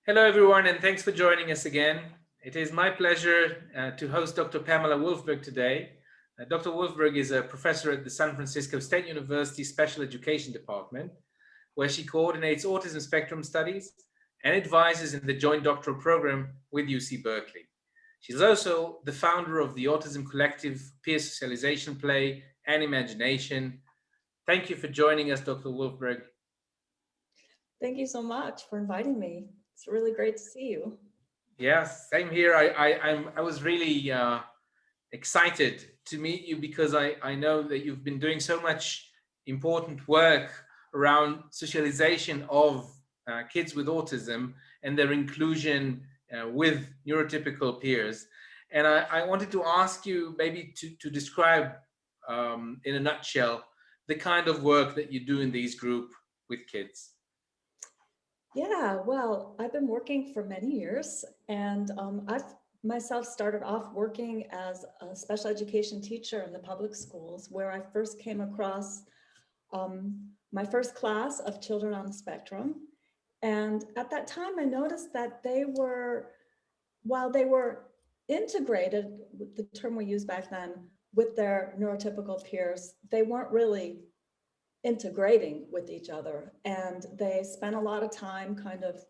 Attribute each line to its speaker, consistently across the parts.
Speaker 1: Hello, everyone, and thanks for joining us again. It is my pleasure to host Dr. Pamela Wolfberg today. Dr. Wolfberg is a professor at the San Francisco State University Special Education Department, where she coordinates autism spectrum studies and advises in the joint doctoral program with UC Berkeley. She's also the founder of the Autism Collective peer socialization play and imagination. Thank you for joining us, Dr. Wolfberg.
Speaker 2: Thank you so much for inviting me. It's really great to see you.
Speaker 1: Yes, same here. I was really excited to meet you because I know that you've been doing so much important work around socialization of kids with autism and their inclusion with neurotypical peers. And I wanted to ask you maybe to describe in a nutshell the kind of work that you do in these groups with kids.
Speaker 2: Yeah, well, I've been working for many years, and I've myself started off working as a special education teacher in the public schools, where I first came across my first class of children on the spectrum. And at that time, I noticed that while they were integrated, the term we used back then, with their neurotypical peers, they weren't really integrating with each other, and they spent a lot of time kind of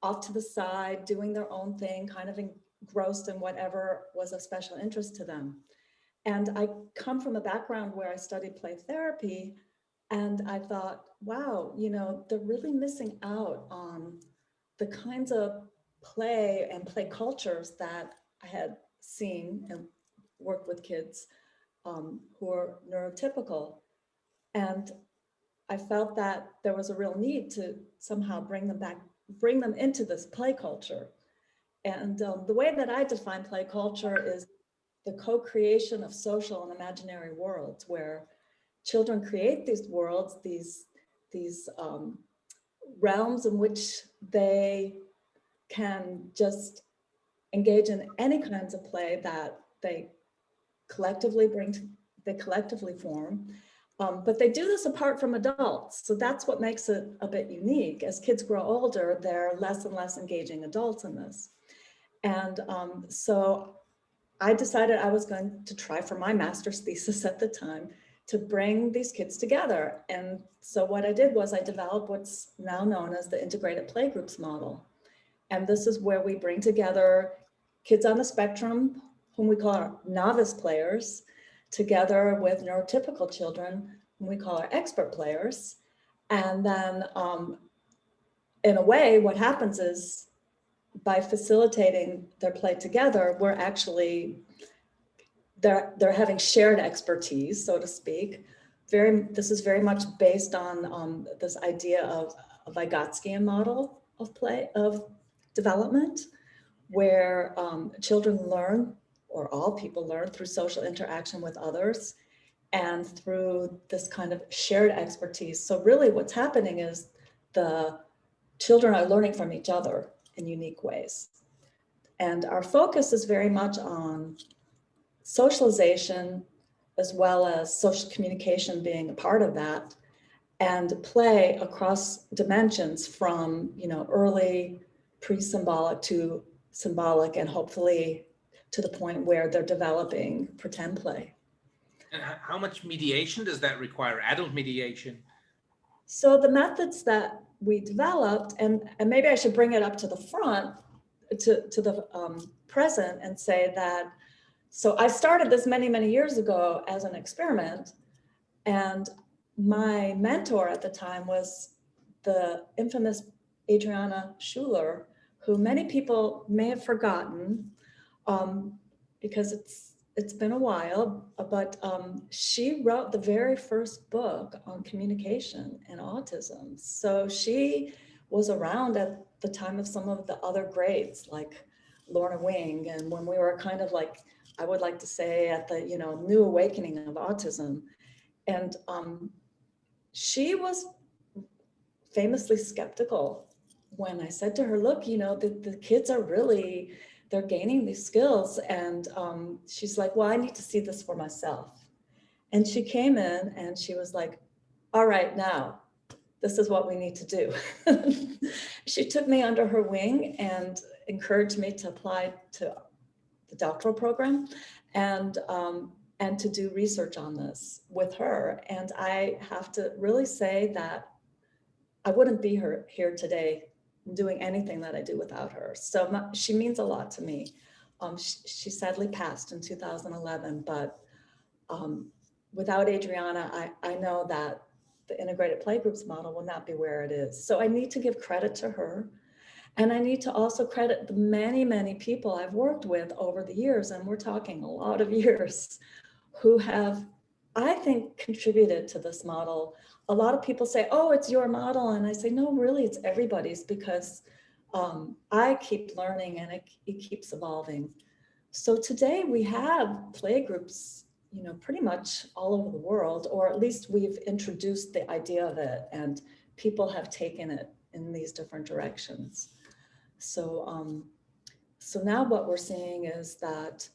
Speaker 2: off to the side doing their own thing, kind of engrossed in whatever was of special interest to them. And I come from a background where I studied play therapy, and I thought, wow, they're really missing out on the kinds of play and play cultures that I had seen and worked with kids who are neurotypical. And I felt that there was a real need to somehow bring them into this play culture. And the way that I define play culture is the co-creation of social and imaginary worlds, where children create these worlds, these realms in which they can just engage in any kinds of play that they collectively form. But they do this apart from adults. So that's what makes it a bit unique. As kids grow older, they're less and less engaging adults in this. And so I decided I was going to try for my master's thesis at the time to bring these kids together. And so what I did was I developed what's now known as the integrated playgroups model. And this is where we bring together kids on the spectrum, whom we call our novice players, together with neurotypical children, whom we call our expert players. And then in a way, what happens is by facilitating their play together, we're actually, they're having shared expertise, so to speak. This is very much based on this idea of a Vygotskian model of play, of development, where children learn, or all people learn, through social interaction with others and through this kind of shared expertise. So really what's happening is the children are learning from each other in unique ways. And our focus is very much on socialization, as well as social communication being a part of that, and play across dimensions from, early pre-symbolic to symbolic, and hopefully to the point where they're developing pretend play.
Speaker 1: And how much mediation does that require, adult mediation?
Speaker 2: So the methods that we developed, and maybe I should bring it up to the front, to the present, and say that, so I started this many, many years ago as an experiment, and my mentor at the time was the infamous Adriana Schuler, who many people may have forgotten because it's been a while, but she wrote the very first book on communication and autism. So she was around at the time of some of the other greats like Lorna Wing, and when we were kind of like, I would like to say, at the new awakening of autism. And she was famously skeptical when I said to her, look, the kids are really, they're gaining these skills. And she's like, well, I need to see this for myself. And she came in and she was like, all right, now this is what we need to do. She took me under her wing and encouraged me to apply to the doctoral program and to do research on this with her. And I have to really say that I wouldn't be here today doing anything that I do without her. So she means a lot to me. She sadly passed in 2011, but without Adriana, I know that the integrated playgroups model will not be where it is. So I need to give credit to her. And I need to also credit the many, many people I've worked with over the years, and we're talking a lot of years, who have, I think, contributed to this model. A lot of people say, oh, it's your model. And I say, no, really, it's everybody's, because I keep learning and it keeps evolving. So today we have playgroups, you know, pretty much all over the world, or at least we've introduced the idea of it and people have taken it in these different directions. So, so now what we're seeing is that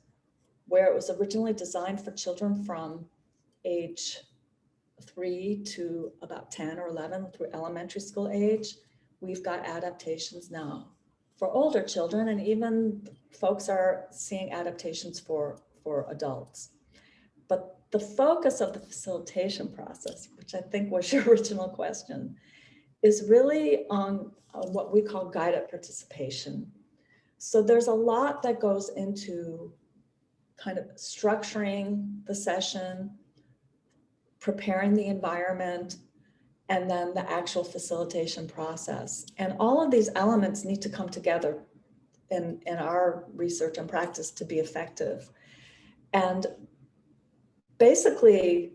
Speaker 2: where it was originally designed for children from age 3 to about 10 or 11 through elementary school age, we've got adaptations now for older children, and even folks are seeing adaptations for adults. But the focus of the facilitation process, which I think was your original question, is really on what we call guided participation. So there's a lot that goes into kind of structuring the session, preparing the environment, and then the actual facilitation process. And all of these elements need to come together in our research and practice to be effective. And basically,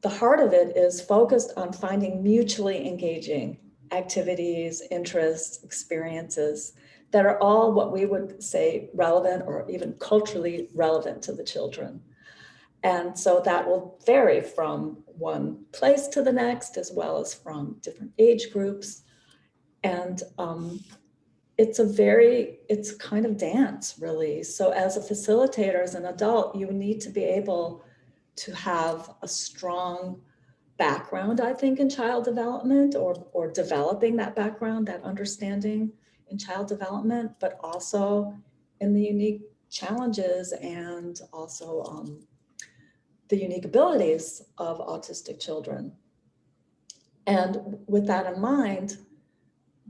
Speaker 2: the heart of it is focused on finding mutually engaging activities, interests, experiences that are all what we would say relevant or even culturally relevant to the children. And so that will vary from one place to the next, as well as from different age groups. And it's kind of dance, really. So as a facilitator, as an adult, you need to be able to have a strong background, I think, in child development, or developing that background, that understanding in child development, but also in the unique challenges and also the unique abilities of autistic children. And with that in mind,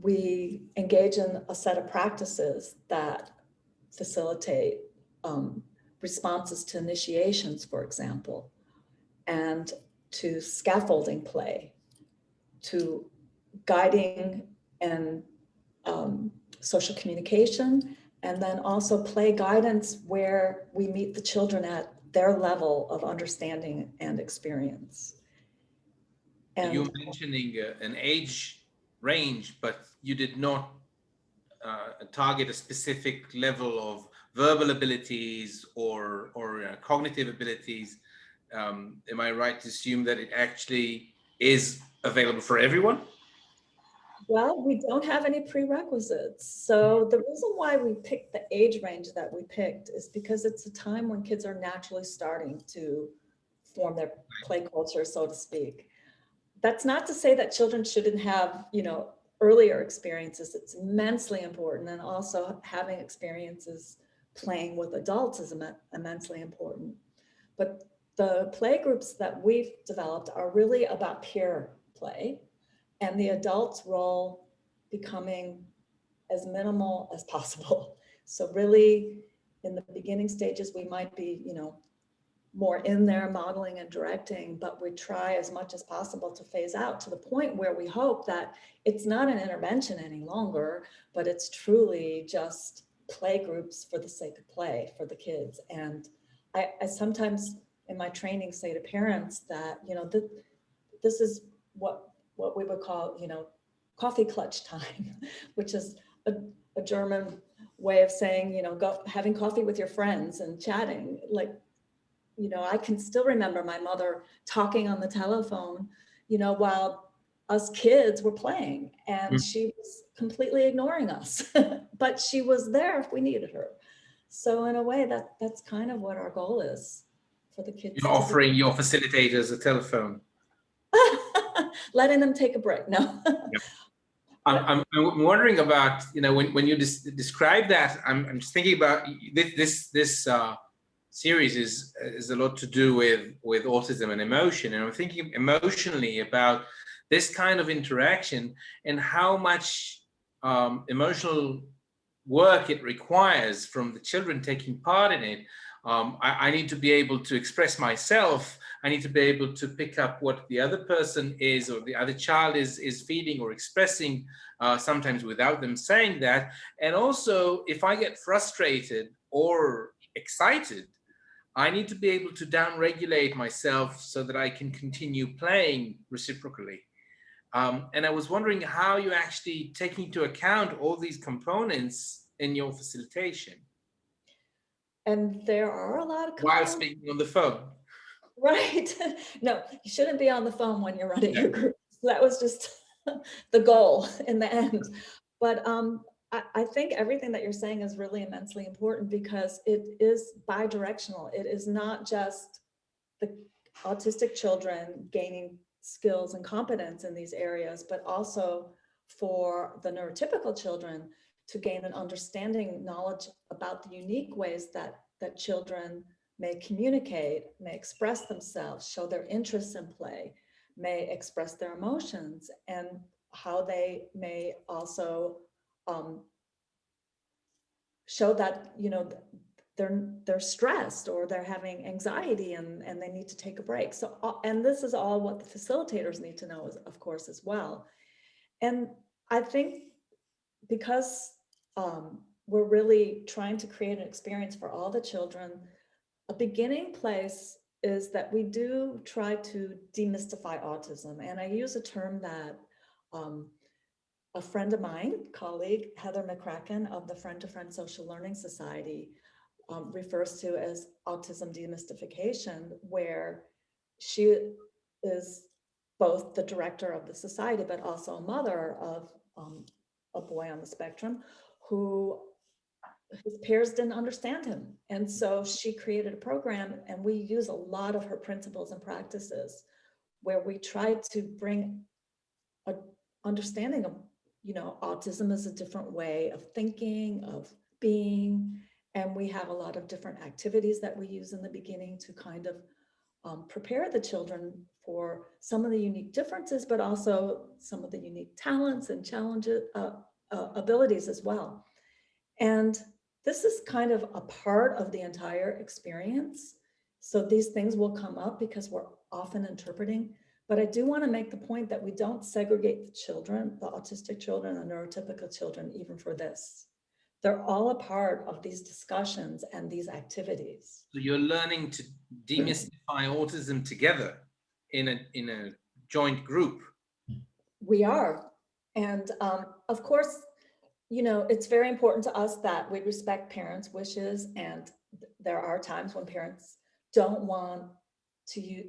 Speaker 2: we engage in a set of practices that facilitate responses to initiations, for example, and to scaffolding play, to guiding and social communication, and then also play guidance where we meet the children at their level of understanding and experience. And
Speaker 1: you're mentioning an age range, but you did not target a specific level of verbal abilities or cognitive abilities. Am I right to assume that it actually is available for everyone?
Speaker 2: well, we don't have any prerequisites. So the reason why we picked the age range that we picked is because it's a time when kids are naturally starting to form their play culture, so to speak. That's not to say that children shouldn't have, you know, earlier experiences. It's immensely important. And also having experiences playing with adults is immensely important. But the play groups that we've developed are really about peer play, and the adult's role becoming as minimal as possible. So really, in the beginning stages, we might be, you know, more in there modeling and directing, but we try as much as possible to phase out to the point where we hope that it's not an intervention any longer, but it's truly just play groups for the sake of play for the kids. And I sometimes in my training say to parents that, you know, this is what we would call, you know, coffee clutch time, which is a German way of saying, you know, having coffee with your friends and chatting. Like, you know, I can still remember my mother talking on the telephone, you know, while us kids were playing, and she was completely ignoring us, but she was there if we needed her. So in a way, that's kind of what our goal is for the kids.
Speaker 1: You're offering your facilitators a telephone.
Speaker 2: letting them take a break. No.
Speaker 1: Yeah. I'm wondering about, when you describe that, I'm just thinking about this series is a lot to do with autism and emotion, and I'm thinking emotionally about this kind of interaction and how much emotional work it requires from the children taking part in it. I need to be able to express myself. I need to be able to pick up what the other person is, or the other child is feeling or expressing, sometimes without them saying that. And also, if I get frustrated or excited, I need to be able to down-regulate myself so that I can continue playing reciprocally. And I was wondering how you actually take into account all these components in your facilitation.
Speaker 2: And there are a lot of
Speaker 1: while speaking on the phone.
Speaker 2: Right. No, you shouldn't be on the phone when you're running your group. That was just the goal in the end. But I think everything that you're saying is really immensely important, because it is bi-directional. It is not just the autistic children gaining skills and competence in these areas, but also for the neurotypical children to gain an understanding, knowledge about the unique ways that children may communicate, may express themselves, show their interests in play, may express their emotions, and how they may also show that, they're stressed or they're having anxiety and they need to take a break. So, and this is all what the facilitators need to know, of course, as well. And I think because we're really trying to create an experience for all the children, a beginning place is that we do try to demystify autism. And I use a term that a friend of mine, colleague, Heather McCracken of the Friend to Friend Social Learning Society, refers to as Autism Demystification, where she is both the director of the society, but also a mother of a boy on the spectrum who his peers didn't understand him. And so she created a program, and we use a lot of her principles and practices where we try to bring a understanding of, autism is a different way of thinking, of being. And we have a lot of different activities that we use in the beginning to kind of prepare the children for some of the unique differences, but also some of the unique talents and challenges, abilities as well. And this is kind of a part of the entire experience. So these things will come up because we're often interpreting, but I do want to make the point that we don't segregate the children, the autistic children, the neurotypical children, even for this. They're all a part of these discussions and these activities.
Speaker 1: So you're learning to demystify autism together in a joint group.
Speaker 2: We are. And of course, it's very important to us that we respect parents' wishes. And there are times when parents don't want to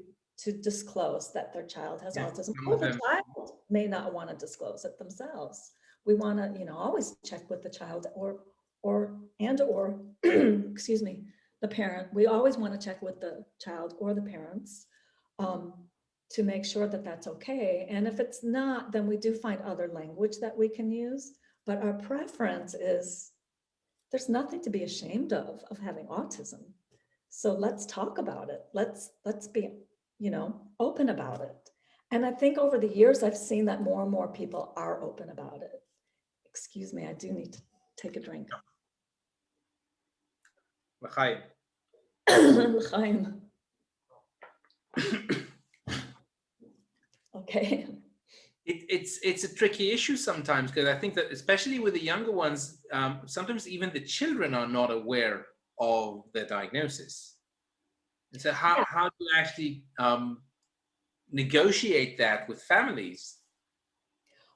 Speaker 2: disclose that their child has autism, or the child may not want to disclose it themselves. We want to, always check with the child or excuse me, the parent. We always want to check with the child or the parents to make sure that that's okay. And if it's not, then we do find other language that we can use. But our preference is there's nothing to be ashamed of having autism. So let's talk about it. Let's be, open about it. And I think over the years, I've seen that more and more people are open about it. Excuse me, I do need to take a drink.
Speaker 1: L'chaim.
Speaker 2: L'chaim. Okay.
Speaker 1: It's a tricky issue sometimes, because I think that especially with the younger ones, sometimes even the children are not aware of the diagnosis. And so how do you actually negotiate that with families?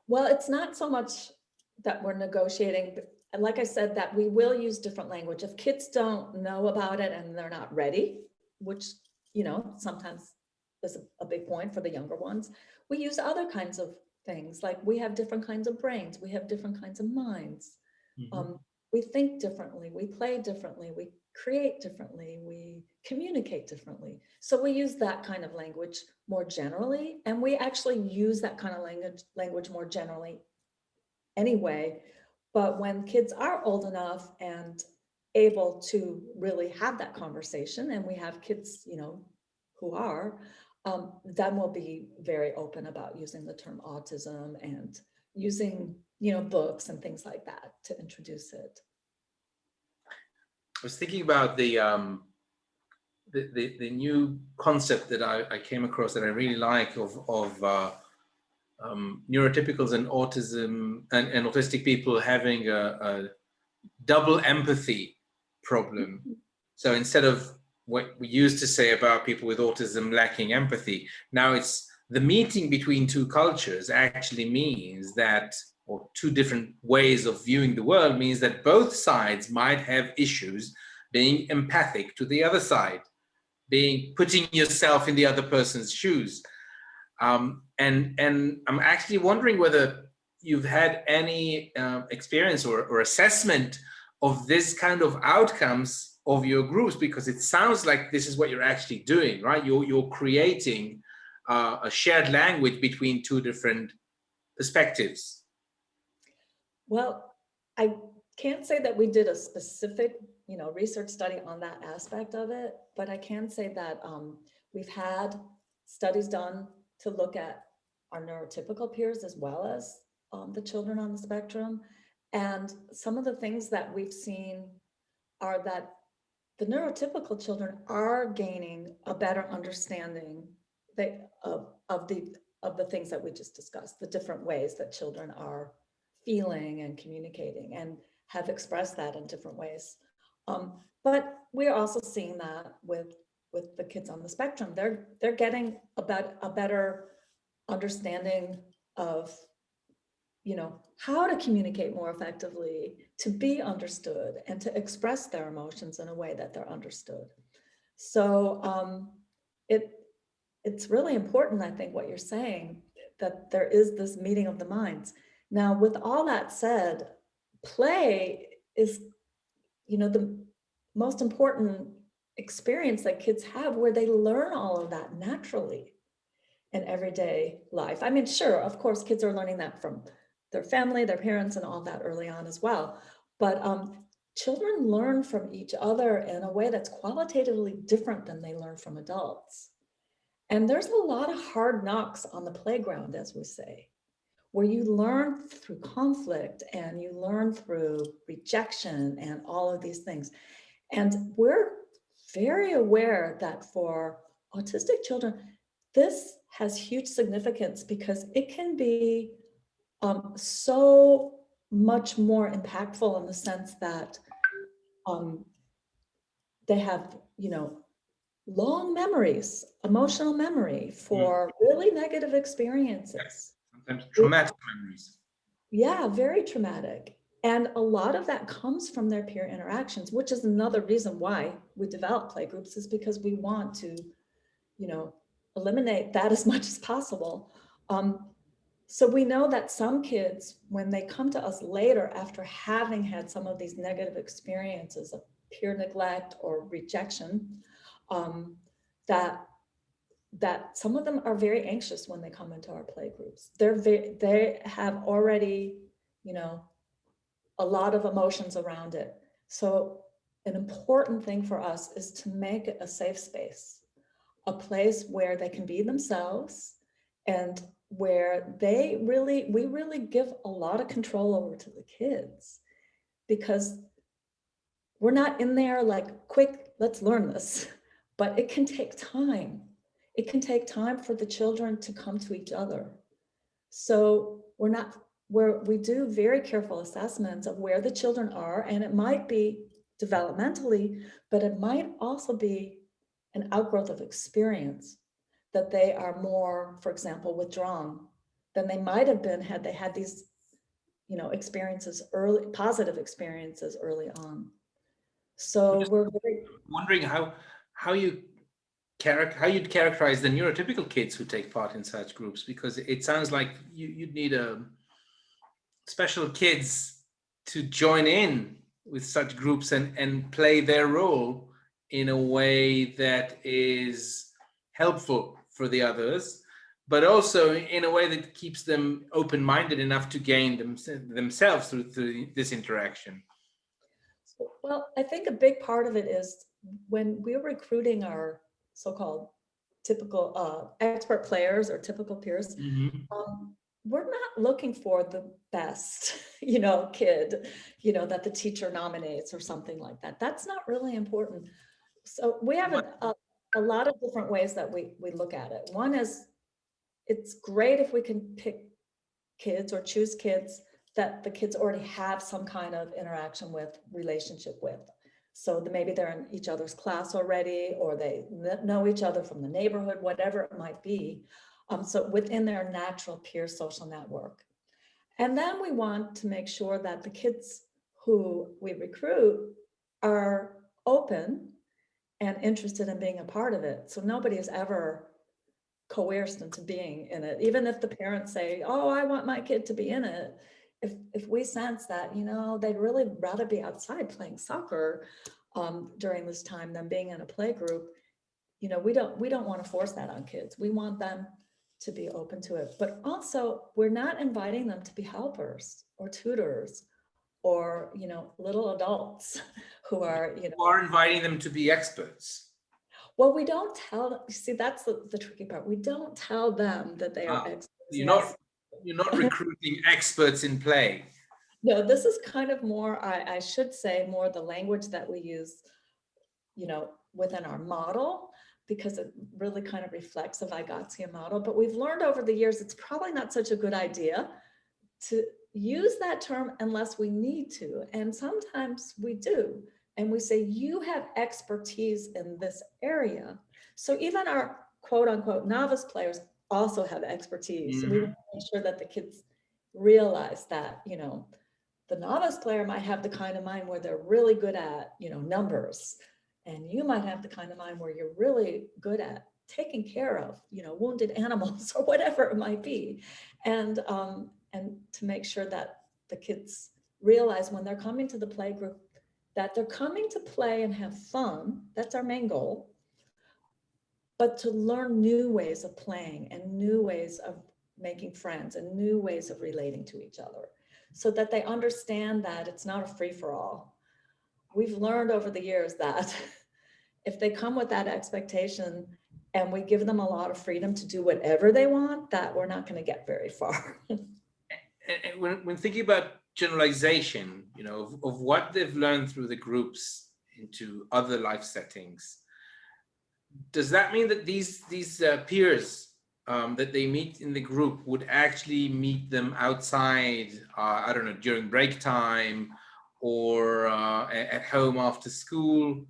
Speaker 2: Well, it's not so much that we're negotiating, but like I said, that we will use different language. If kids don't know about it and they're not ready, which, sometimes is a big point for the younger ones, we use other kinds of things. Like we have different kinds of brains, we have different kinds of minds. Mm-hmm. We think differently, we play differently, create differently, we communicate differently. So we use that kind of language more generally, and we actually use that kind of language more generally anyway. But when kids are old enough and able to really have that conversation, and we have kids, who are, then we'll be very open about using the term autism and using, books and things like that to introduce it.
Speaker 1: I was thinking about the new concept that I came across that I really like of neurotypicals and autism and autistic people having a double empathy problem. So instead of what we used to say about people with autism lacking empathy, now it's the meeting between two cultures actually means that, or two different ways of viewing the world means that both sides might have issues being empathic to the other side, being putting yourself in the other person's shoes. And I'm actually wondering whether you've had any experience or assessment of this kind of outcomes of your groups, because it sounds like this is what you're actually doing, right? You're creating a shared language between two different perspectives.
Speaker 2: Well, I can't say that we did a specific, research study on that aspect of it, but I can say that we've had studies done to look at our neurotypical peers as well as the children on the spectrum. And some of the things that we've seen are that the neurotypical children are gaining a better understanding of the things that we just discussed, the different ways that children are feeling and communicating and have expressed that in different ways. But we're also seeing that with the kids on the spectrum. They're getting a better understanding of, how to communicate more effectively, to be understood, and to express their emotions in a way that they're understood. So it's really important, I think, what you're saying, that there is this meeting of the minds. Now, with all that said, play is, the most important experience that kids have, where they learn all of that naturally in everyday life. I mean, sure, of course, kids are learning that from their family, their parents, and all that early on as well. But children learn from each other in a way that's qualitatively different than they learn from adults. And there's a lot of hard knocks on the playground, as we say, where you learn through conflict and you learn through rejection and all of these things. And we're very aware that for autistic children, this has huge significance, because it can be so much more impactful in the sense that they have, long memories, emotional memory for really negative experiences.
Speaker 1: Sometimes traumatic memories.
Speaker 2: Yeah, very traumatic. And a lot of that comes from their peer interactions, which is another reason why we develop playgroups, is because we want to, eliminate that as much as possible. So we know that some kids, when they come to us later after having had some of these negative experiences of peer neglect or rejection, that some of them are very anxious when they come into our play groups. They have already, a lot of emotions around it. So an important thing for us is to make it a safe space, a place where they can be themselves, and where we really give a lot of control over to the kids, because we're not in there like, quick, let's learn this, but it can take time. It can take time for the children to come to each other. So we do very careful assessments of where the children are, and it might be developmentally, but it might also be an outgrowth of experience, that they are more, for example, withdrawn than they might have been had they had these, experiences positive experiences early on. So we're very
Speaker 1: wondering how you'd characterize the neurotypical kids who take part in such groups, because it sounds like you'd need special kids to join in with such groups and play their role in a way that is helpful for the others, but also in a way that keeps them open-minded enough to gain themselves through this interaction.
Speaker 2: Well, I think a big part of it is when we're recruiting our so-called typical expert players or typical peers, we're not looking for the best, kid, that the teacher nominates or something like that. That's not really important. So we have a lot of different ways that we look at it. One is, it's great if we can pick kids or choose kids that the kids already have some kind of interaction with, relationship with. So maybe they're in each other's class already, or they know each other from the neighborhood, whatever it might be. So within their natural peer social network. And then we want to make sure that the kids who we recruit are open and interested in being a part of it. So nobody is ever coerced into being in it, even if the parents say, oh, I want my kid to be in it. If we sense that, they'd really rather be outside playing soccer during this time than being in a play group, we don't want to force that on kids. We want them to be open to it. But also, we're not inviting them to be helpers or tutors or, little adults who are,
Speaker 1: You are inviting them to be experts.
Speaker 2: Well, we don't tell them, see, that's the tricky part. We don't tell them that they are experts.
Speaker 1: You're not recruiting experts in play.
Speaker 2: No, this is kind of more, I should say, more the language that we use, within our model, because it really kind of reflects a Vygotskian model. But we've learned over the years, it's probably not such a good idea to use that term unless we need to. And sometimes we do. And we say, you have expertise in this area. So even our quote unquote novice players also have expertise. We want to make sure that the kids realize that, the novice player might have the kind of mind where they're really good at, numbers. And you might have the kind of mind where you're really good at taking care of, wounded animals or whatever it might be. And to make sure that the kids realize when they're coming to the play group that they're coming to play and have fun. That's our main goal. But to learn new ways of playing and new ways of making friends and new ways of relating to each other, so that they understand that it's not a free-for-all. We've learned over the years that if they come with that expectation and we give them a lot of freedom to do whatever they want, that we're not going to get very far.
Speaker 1: And when thinking about generalization, of what they've learned through the groups into other life settings, does that mean that these peers that they meet in the group would actually meet them outside, I don't know, during break time or at home after school?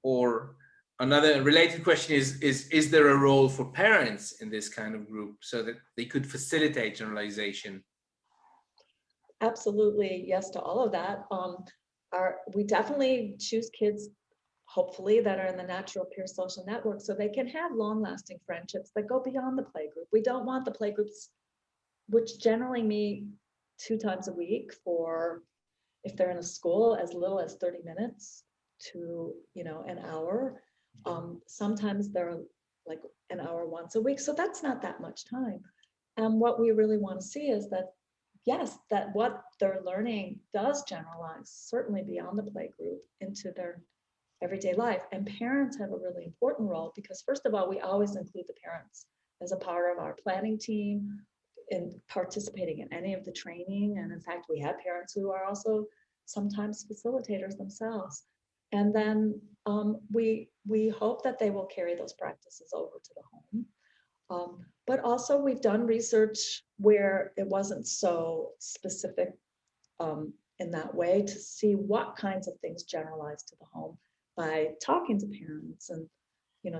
Speaker 1: Or another related question is there a role for parents in this kind of group so that they could facilitate generalization?
Speaker 2: Absolutely, yes to all of that. We definitely choose kids, hopefully, that are in the natural peer social network so they can have long-lasting friendships that go beyond the play group. We don't want the play groups, which generally meet 2 times a week for, if they're in a school, as little as 30 minutes to, an hour. Sometimes they're like an hour once a week. So that's not that much time. And what we really want to see is that, yes, that what they're learning does generalize, certainly beyond the play group, into their everyday life. And parents have a really important role because, first of all, we always include the parents as a part of our planning team in participating in any of the training. And in fact, we have parents who are also sometimes facilitators themselves. And then we hope that they will carry those practices over to the home. But also we've done research where it wasn't so specific in that way, to see what kinds of things generalize to the home by talking to parents. And,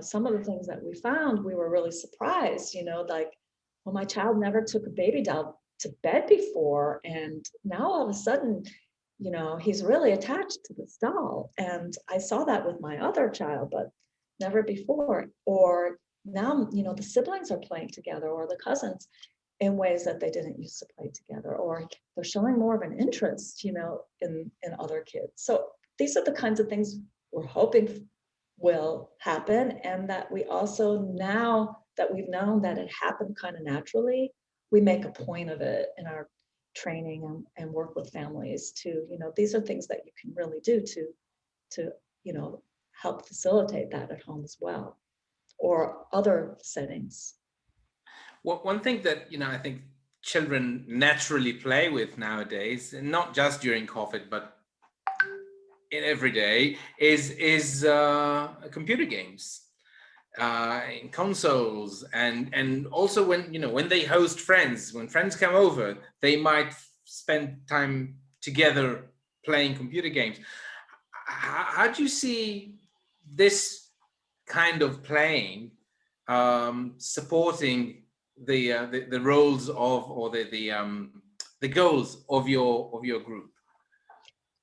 Speaker 2: some of the things that we found, we were really surprised, like, well, my child never took a baby doll to bed before. And now all of a sudden, he's really attached to this doll. And I saw that with my other child, but never before. Or now, the siblings are playing together, or the cousins, in ways that they didn't used to play together, or they're showing more of an interest, you know, in other kids. So these are the kinds of things we're hoping will happen, and that we also, now that we've known that it happened kind of naturally, we make a point of it in our training and work with families to, you know, these are things that you can really do to, you know, help facilitate that at home as well, or other settings.
Speaker 1: Well, one thing that, I think children naturally play with nowadays, and not just during COVID, but in every day, is computer games, in consoles, and also when they host friends, when friends come over, they might spend time together playing computer games. How do you see this kind of playing supporting the roles of, or the goals of your group?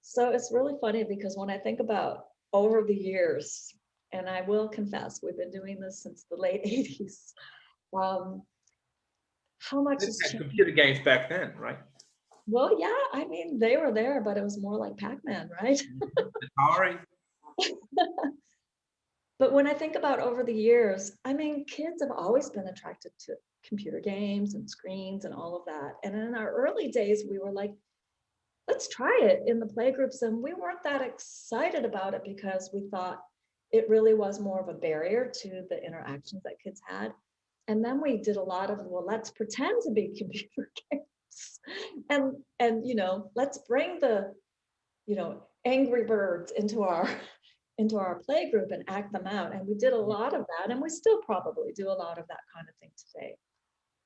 Speaker 2: So it's really funny because when I think about over the years, and I will confess, we've been doing this since the late 80s, how much has changed?
Speaker 1: Computer games back then, right?
Speaker 2: Well, yeah, I mean, they were there, but it was more like Pac-Man, right?
Speaker 1: Atari.
Speaker 2: But when I think about over the years, I mean, kids have always been attracted to computer games and screens and all of that. And in our early days, we were like, let's try it in the playgroups. And we weren't that excited about it because we thought it really was more of a barrier to the interactions that kids had. And then we did a lot of, well, let's pretend to be computer games. And you know, let's bring the, you know, Angry Birds into our play group and act them out. And we did a lot of that, and we still probably do a lot of that kind of thing today.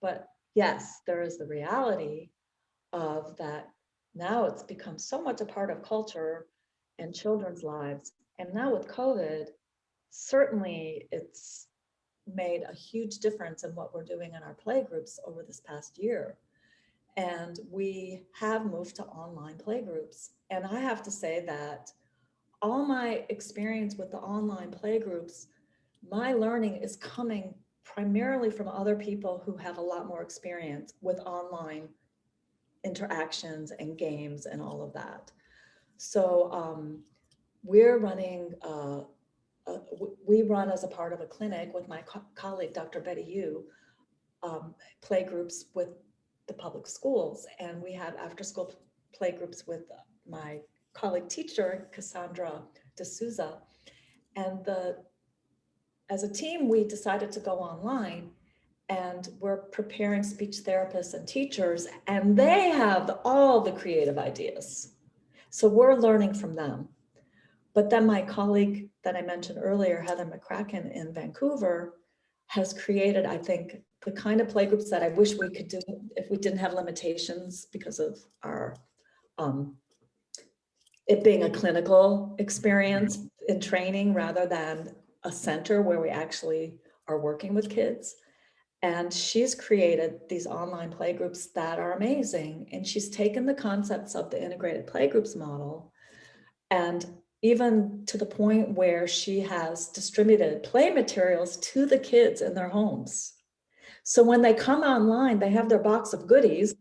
Speaker 2: But yes, there is the reality of that now it's become so much a part of culture and children's lives. And now with COVID, certainly it's made a huge difference in what we're doing in our play groups over this past year. And we have moved to online play groups. And I have to say that all my experience with the online play groups, my learning is coming primarily from other people who have a lot more experience with online interactions and games and all of that. So we're running, we run as a part of a clinic with my colleague, Dr. Betty Yu, play groups with the public schools. And we have after school play groups with my colleague teacher, Cassandra D'Souza. And as a team, we decided to go online, and we're preparing speech therapists and teachers, and they have all the creative ideas. So we're learning from them. But then my colleague that I mentioned earlier, Heather McCracken in Vancouver, has created, I think, the kind of playgroups that I wish we could do if we didn't have limitations because of our it being a clinical experience in training rather than a center where we actually are working with kids. And she's created these online playgroups that are amazing. And she's taken the concepts of the integrated playgroups model, and even to the point where she has distributed play materials to the kids in their homes. So when they come online, they have their box of goodies,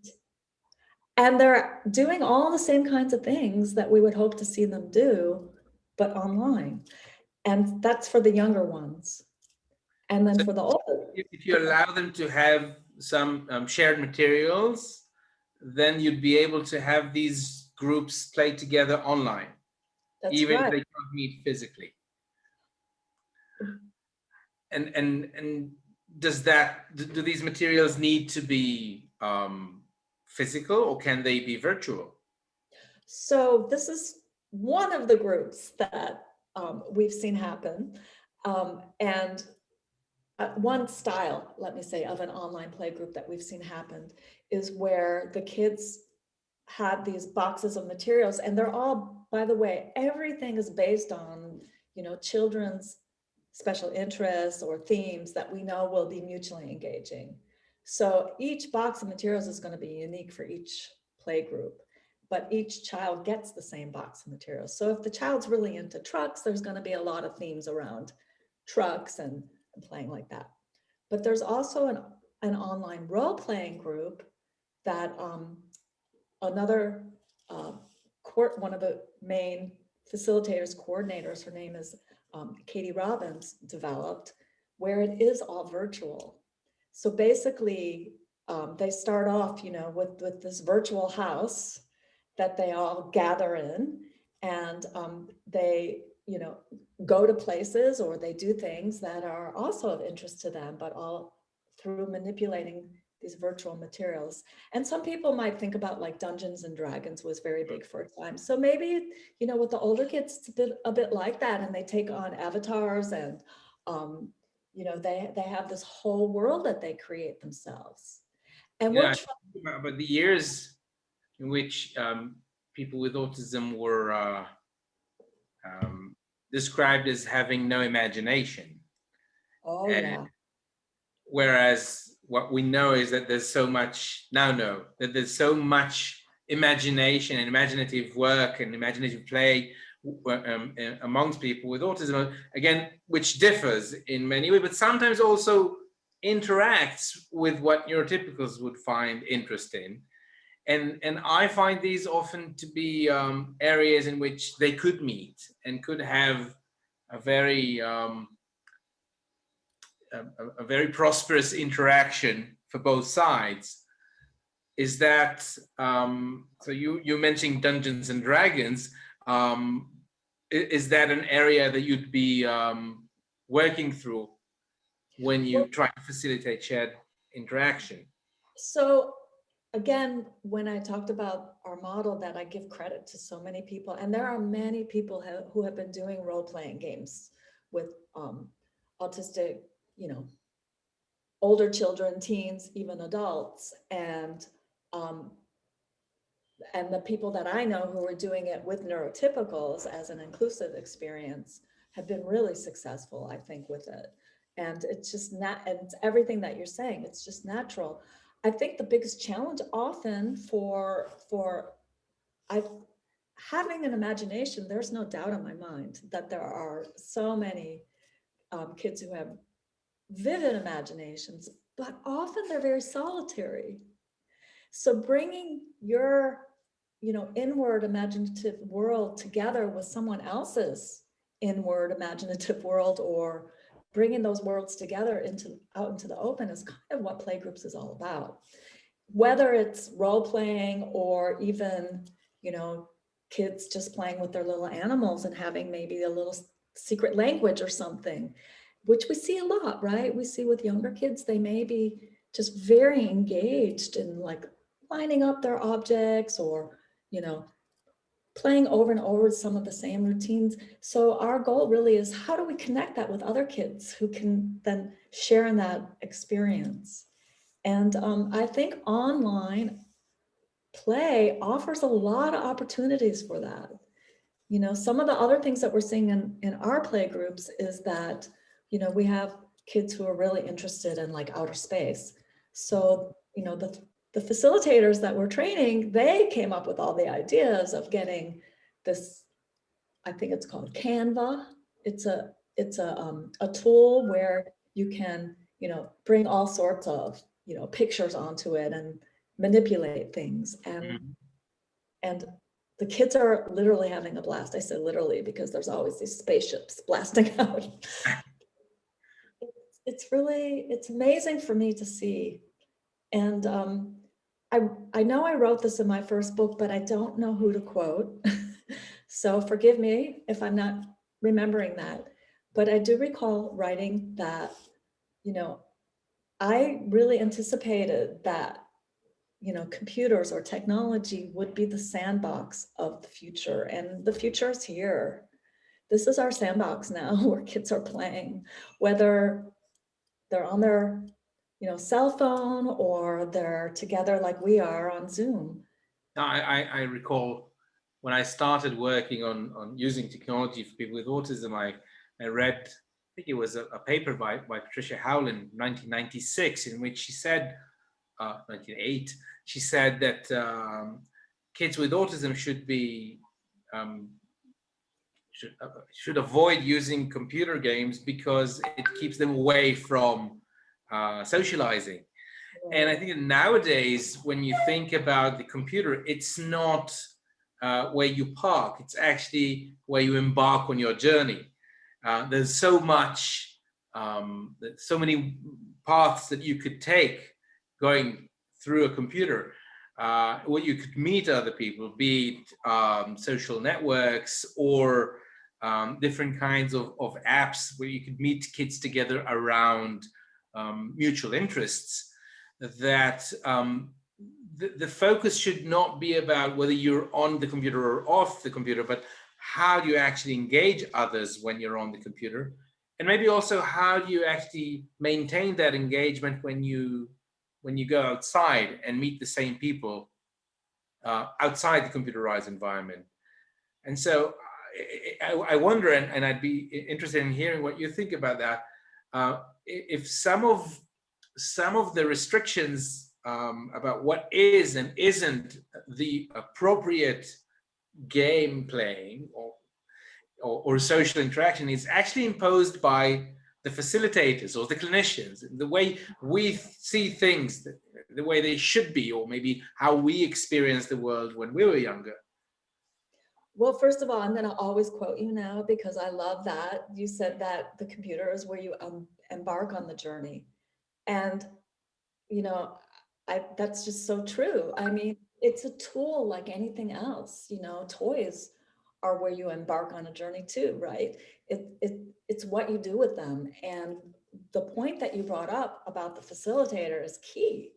Speaker 2: and they're doing all the same kinds of things that we would hope to see them do, but online. And that's for the younger ones. And then for the older.
Speaker 1: If you allow them to have some shared materials, then you'd be able to have these groups play together online.
Speaker 2: That's
Speaker 1: even
Speaker 2: right.
Speaker 1: if they can't meet physically. And do these materials need to be physical, or can they be virtual?
Speaker 2: So this is one of the groups that we've seen happen. And one style, let me say, of an online play group that we've seen happen is where the kids had these boxes of materials, and they're all, by the way, everything is based on, you know, children's special interests or themes that we know will be mutually engaging. So each box of materials is going to be unique for each play group, but each child gets the same box of materials. So if the child's really into trucks, there's going to be a lot of themes around trucks and playing like that. But there's also an online role-playing group that another one of the main facilitators, coordinators, her name is Katie Robbins, developed, where it is all virtual. So basically, they start off, with this virtual house that they all gather in, and they, go to places or they do things that are also of interest to them, but all through manipulating these virtual materials. And some people might think about like Dungeons and Dragons was very big for a time. So maybe, with the older kids, it's a bit like that, and they take on avatars, and they have this whole world that they create themselves. And
Speaker 1: Yeah,
Speaker 2: we're
Speaker 1: I think about the years in which people with autism were described as having no imagination.
Speaker 2: oh
Speaker 1: And
Speaker 2: yeah.
Speaker 1: whereas what we know is that there's so much that there's so much imagination and imaginative work and imaginative play amongst people with autism, again, which differs in many ways, but sometimes also interacts with what neurotypicals would find interesting. And I find these often to be areas in which they could meet and could have a very a very prosperous interaction for both sides. Is that so? You mentioning Dungeons and Dragons? Is that an area that you'd be working through when you try to facilitate shared interaction?
Speaker 2: So again, when I talked about our model, that I give credit to so many people, and there are many people who have been doing role-playing games with autistic, older children, teens, even adults, um, and the people that I know who are doing it with neurotypicals as an inclusive experience have been really successful, I think, with it. And it's just not, and it's everything that you're saying, it's just natural. I think the biggest challenge often for I having an imagination, there's no doubt in my mind that there are so many kids who have vivid imaginations, but often they're very solitary. So bringing your, inward imaginative world together with someone else's inward imaginative world, or bringing those worlds together out into the open, is kind of what playgroups is all about. Whether it's role playing or even, kids just playing with their little animals and having maybe a little secret language or something, which we see a lot, right? We see with younger kids, they may be just very engaged in like lining up their objects, or, playing over and over some of the same routines. So our goal really is, how do we connect that with other kids who can then share in that experience? And I think online play offers a lot of opportunities for that. Some of the other things that we're seeing in our play groups is that, we have kids who are really interested in like outer space. So, the facilitators that we're training, they came up with all the ideas of getting this, I think it's called Canva. It's a tool where you can, bring all sorts of, pictures onto it and manipulate things. And the kids are literally having a blast. I say literally because there's always these spaceships blasting out. It's amazing for me to see. And I know I wrote this in my first book, but I don't know who to quote. So forgive me if I'm not remembering that. But I do recall writing that, I really anticipated that, computers or technology would be the sandbox of the future, and the future is here. This is our sandbox now where kids are playing, whether they're on their, cell phone or they're together like we are on Zoom.
Speaker 1: I recall when I started working on using technology for people with autism, I read, I think it was a paper by Patricia Howland, 1996, in which she said, 1908, she said that kids with autism should avoid using computer games because it keeps them away from socializing. And I think that nowadays, when you think about the computer, it's not where you park, it's actually where you embark on your journey. There's so much, so many paths that you could take going through a computer. Where you could meet other people, be it social networks or different kinds of apps where you could meet kids together around mutual interests, that the focus should not be about whether you're on the computer or off the computer, but how do you actually engage others when you're on the computer? And maybe also how do you actually maintain that engagement when you go outside and meet the same people outside the computerized environment? And so I wonder, and I'd be interested in hearing what you think about that. If some of the restrictions about what is and isn't the appropriate game playing or social interaction is actually imposed by the facilitators or the clinicians, the way we see things, the way they should be, or maybe how we experience the world when we were younger.
Speaker 2: Well, first of all, I'm going to always quote you now because I love that. You said that the computer is where you embark on the journey. And, you know, that's just so true. I mean, it's a tool like anything else. You know, toys are where you embark on a journey too, right? It's what you do with them. And the point that you brought up about the facilitator is key,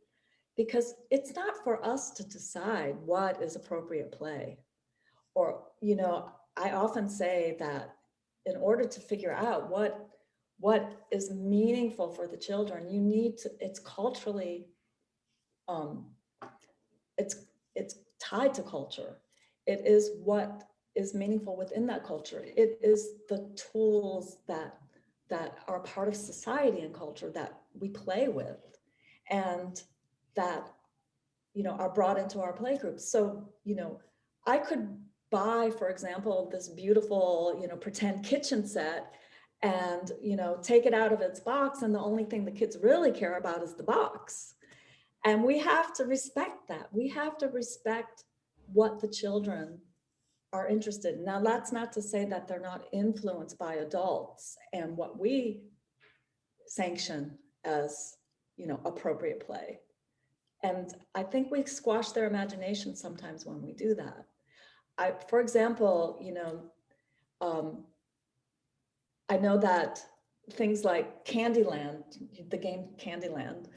Speaker 2: because it's not for us to decide what is appropriate play. Or, you know, I often say that in order to figure out what is meaningful for the children, you need to, it's culturally, it's tied to culture. It is what is meaningful within that culture. It is the tools that are part of society and culture that we play with, and that, you know, are brought into our play groups. So, you know, I could buy, for example, this beautiful, you know, pretend kitchen set and, you know, take it out of its box, and the only thing the kids really care about is the box. And we have to respect that. We have to respect what the children are interested in. Now, that's not to say that they're not influenced by adults and what we sanction as, you know, appropriate play. And I think we squash their imagination sometimes when we do that. For example, you know, I know that things like Candyland, the game Candyland,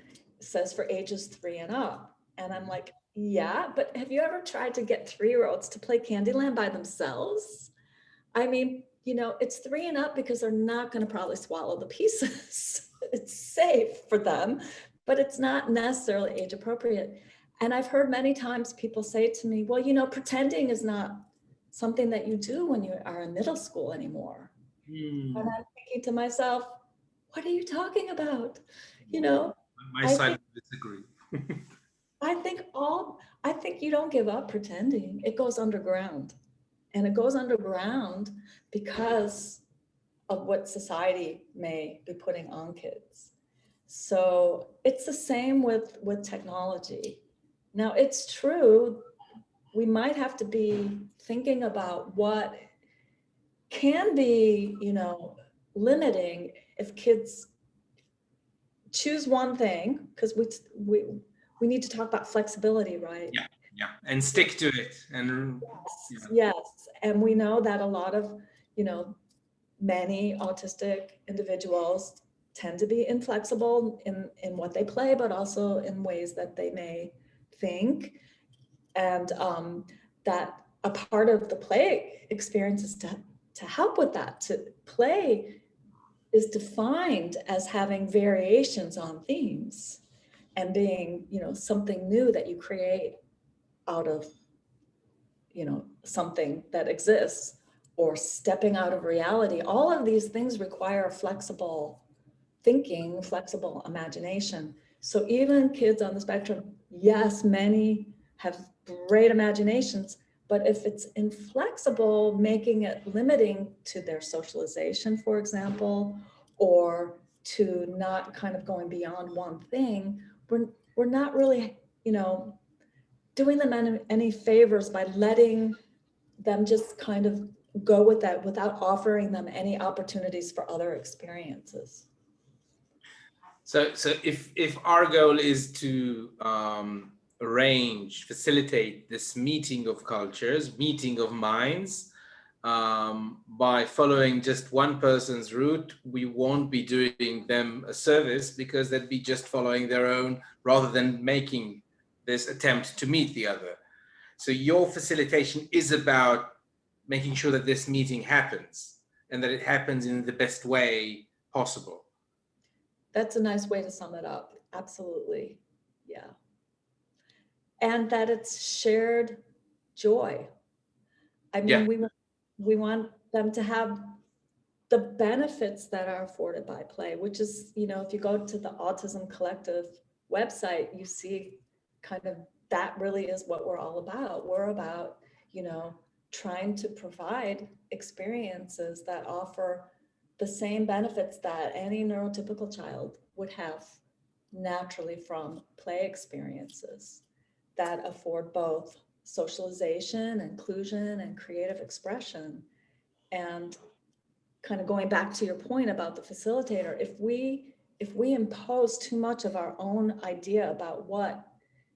Speaker 2: says for ages 3 and up. And I'm like, yeah, but have you ever tried to get 3-year-olds to play Candyland by themselves? I mean, you know, it's 3 and up because they're not going to probably swallow the pieces. It's safe for them, but it's not necessarily age appropriate. And I've heard many times people say to me, well, you know, pretending is not something that you do when you are in middle school anymore. And I'm thinking to myself, what are you talking about? You know,
Speaker 1: My side would disagree.
Speaker 2: I think you don't give up pretending. It goes underground. And it goes underground because of what society may be putting on kids. So it's the same with technology. Now, it's true, we might have to be thinking about what can be, you know, limiting if kids choose one thing, because we need to talk about flexibility, right?
Speaker 1: Yeah, and stick to it. And
Speaker 2: yes, and we know that a lot of, you know, many autistic individuals tend to be inflexible in what they play, but also in ways that they may think. And that a part of the play experience is to help with that. To play is defined as having variations on themes and being, you know, something new that you create out of, you know, something that exists, or stepping out of reality. All of these things require flexible thinking, flexible imagination. So even kids on the spectrum, yes, many have great imaginations, but if it's inflexible, making it limiting to their socialization, for example, or to not kind of going beyond one thing, we're not really, doing them any favors by letting them just kind of go with that without offering them any opportunities for other experiences.
Speaker 1: So if our goal is to facilitate this meeting of cultures, meeting of minds, by following just one person's route, we won't be doing them a service, because they'd be just following their own rather than making this attempt to meet the other. So your facilitation is about making sure that this meeting happens and that it happens in the best way possible.
Speaker 2: That's a nice way to sum it up. Absolutely. Yeah. And that it's shared joy. I mean,
Speaker 1: Yeah.
Speaker 2: we want them to have the benefits that are afforded by play, which is, if you go to the Autism Collective website, you see kind of that really is what we're all about. We're about, trying to provide experiences that offer the same benefits that any neurotypical child would have naturally from play experiences that afford both socialization, inclusion, and creative expression. And kind of going back to your point about the facilitator, if we impose too much of our own idea about what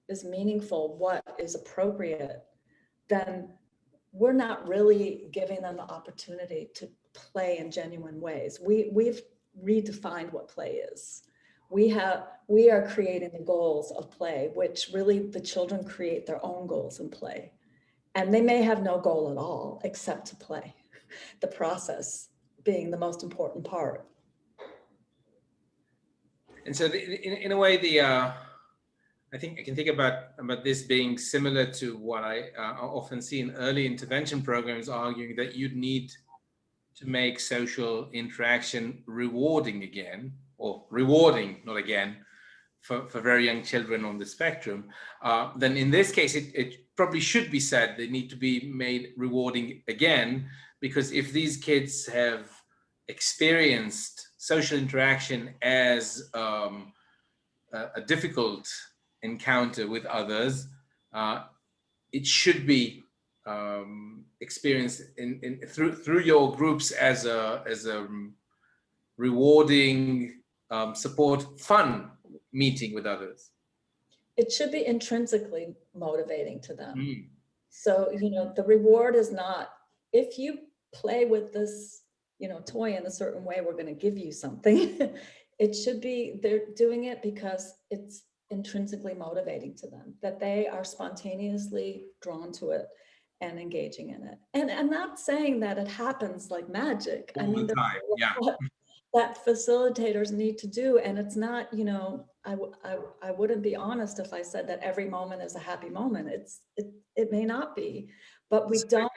Speaker 2: is meaningful, what is appropriate, then we're not really giving them the opportunity to play in genuine ways. We've redefined what play is. We are creating the goals of play, which really the children create their own goals in play. And they may have no goal at all except to play, the process being the most important part.
Speaker 1: And so in a way, I think I can think about this being similar to what I often see in early intervention programs, arguing that you'd need to make social interaction rewarding again, or rewarding, not again, for very young children on the spectrum. Then in this case, it probably should be said they need to be made rewarding again, because if these kids have experienced social interaction as a difficult encounter with others, it should be experienced through your groups as a rewarding, support, fun meeting with others.
Speaker 2: It should be intrinsically motivating to them. So, the reward is not, if you play with this, toy in a certain way, we're going to give you something. It should be, they're doing it because it's intrinsically motivating to them, that they are spontaneously drawn to it and engaging in it. And I'm not saying that it happens like magic.
Speaker 1: All the time. Yeah.
Speaker 2: That facilitators need to do. And it's not, I wouldn't be honest if I said that every moment is a happy moment. It may not be, but we don't.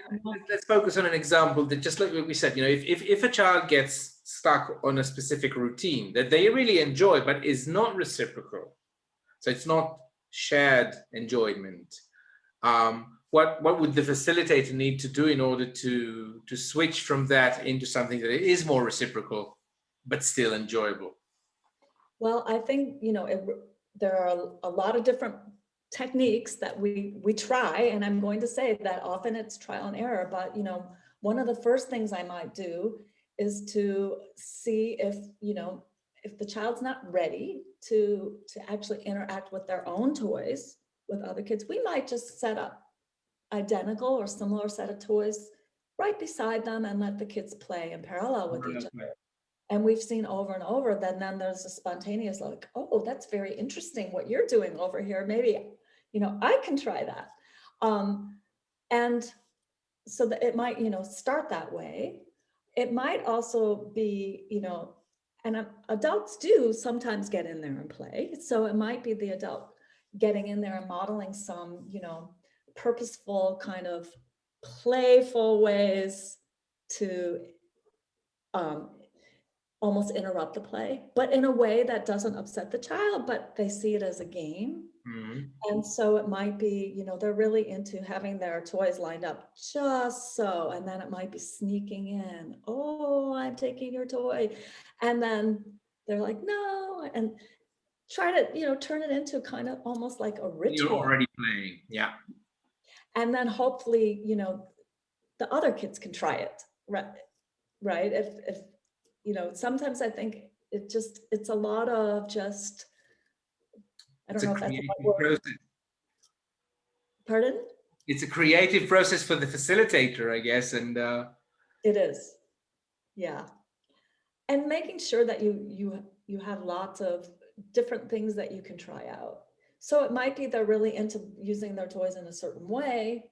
Speaker 1: Let's focus on an example that, just like we said, if a child gets stuck on a specific routine that they really enjoy, but is not reciprocal, so it's not shared enjoyment, what would the facilitator need to do in order to switch from that into something that is more reciprocal but still enjoyable?
Speaker 2: Well, I think, there are a lot of different techniques that we try, and I'm going to say that often it's trial and error, but, one of the first things I might do is to see if the child's not ready to actually interact with their own toys with other kids. We might just set up identical or similar set of toys right beside them and let the kids play in parallel with each other. And we've seen over and over that then there's a spontaneous, like, oh, that's very interesting what you're doing over here. Maybe, I can try that. And so that it might, start that way. It might also be, and adults do sometimes get in there and play. So it might be the adult getting in there and modeling some, purposeful kind of playful ways to almost interrupt the play, but in a way that doesn't upset the child, but they see it as a game. And so it might be, they're really into having their toys lined up just so, and then it might be sneaking in, oh, I'm taking your toy. And then they're like, no. And try to, turn it into kind of almost like a
Speaker 1: You're
Speaker 2: ritual.
Speaker 1: already playing. Yeah.
Speaker 2: And then hopefully, the other kids can try it. Right. If sometimes I think it's a lot of just, I
Speaker 1: It's
Speaker 2: don't
Speaker 1: a
Speaker 2: know if that's the
Speaker 1: creative
Speaker 2: right word.
Speaker 1: process.
Speaker 2: Pardon?
Speaker 1: It's a creative process for the facilitator, I guess. And
Speaker 2: It is. Yeah. And making sure that you have lots of different things that you can try out. So it might be they're really into using their toys in a certain way,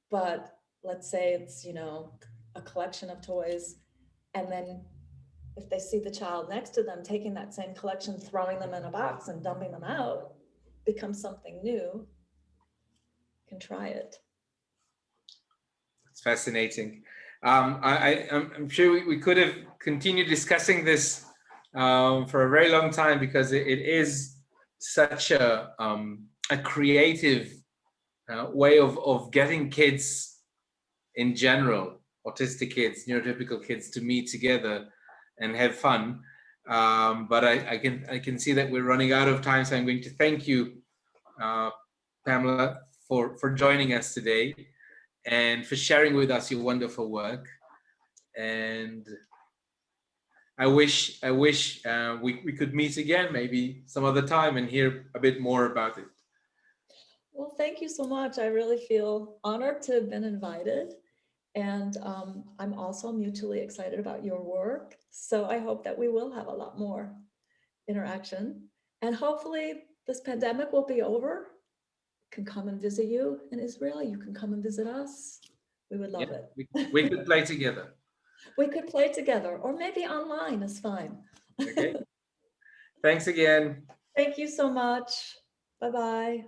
Speaker 2: but let's say it's, a collection of toys. And then if they see the child next to them taking that same collection, throwing them in a box and dumping them out, becomes something new, can try it.
Speaker 1: it's fascinating. I'm sure we could have continued discussing this for a very long time, because it is such a creative way of getting kids in general, autistic kids, neurotypical kids, to meet together and have fun. But I can see that we're running out of time, so I'm going to thank you, Pamela, for joining us today and for sharing with us your wonderful work. And I wish we could meet again, maybe some other time, and hear a bit more about it.
Speaker 2: Well, thank you so much. I really feel honored to have been invited. And I'm also mutually excited about your work. So I hope that we will have a lot more interaction. And hopefully this pandemic will be over. Can come and visit you in Israel. You can come and visit us. We would love it.
Speaker 1: We could play together.
Speaker 2: We could play together, or maybe online is fine.
Speaker 1: Okay. Thanks again.
Speaker 2: Thank you so much. Bye-bye.